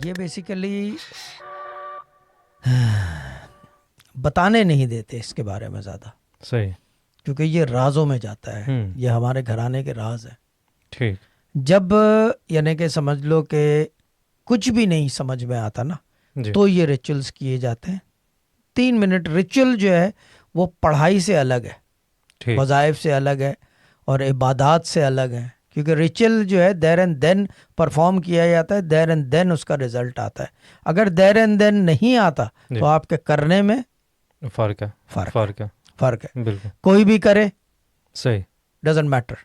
ये बेसिकली बताने नहीं देते इसके बारे में ज़्यादा, सही, क्योंकि ये राजों में जाता है। ये हमारे घराने के राज है। ठीक, जब यानी कि समझ लो कि कुछ भी नहीं समझ में आता ना, जी, तो ये रिचुअल्स किए जाते हैं। 3 मिनट रिचुअल जो है वो पढ़ाई से अलग है, ठीक, वज़ाइफ से अलग है और इबादात से अलग है। क्योंकि रिचुअल जो है देयर एंड देन परफॉर्म किया जाता है, देयर एंड देन उसका रिजल्ट आता है। अगर देयर एंड देन नहीं आता जी, तो आपके करने में फ़र्क है, फ़र्क है, फ़र्क है। बिल्कुल, कोई भी करे, सही, डजेंट मैटर,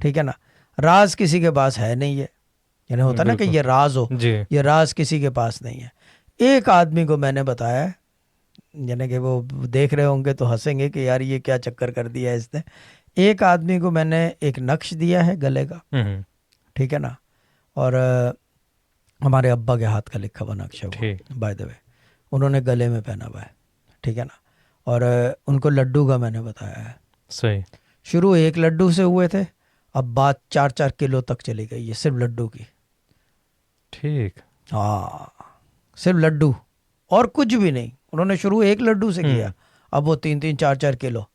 ठीक है ना। राज किसी के पास है नहीं है, यानी होता ना कि बिल्कुल, ये राज हो, जी, ये राज किसी के पास नहीं है। एक आदमी को मैंने बताया, यानी कि वो देख रहे होंगे तो हंसेंगे कि यार ये क्या चक्कर कर दिया है इसने। एक आदमी को मैंने एक नक्श दिया है गले का, ठीक है ना, और हमारे अब्बा के हाथ का लिखा हुआ नक्श है वो, ठीक, बाय द वे। उन्होंने गले में पहना हुआ है, ठीक है ना। और उनको लड्डू का मैंने बताया है। सही, शुरू 1 लड्डू से हुए थे, अब बात 4-4 किलो तक चली गई है सिर्फ लड्डू की। ठीक, हाँ, सिर्फ लड्डू और कुछ भी नहीं। उन्होंने शुरू 1 लड्डू से किया, अब वो 3-3, 4-4 किलो,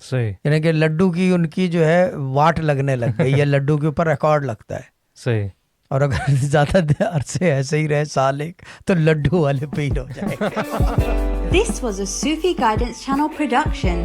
सही, यानी कि लड्डू की उनकी जो है वाट लगने लग गई है। लड्डू के ऊपर रिकॉर्ड लगता है। सही। और अगर ज़्यादा अरसे ऐसे ही रहे, साल एक, तो लड्डू वाले पे ही हो जाएंगे। This was a Sufi Guidance Channel production.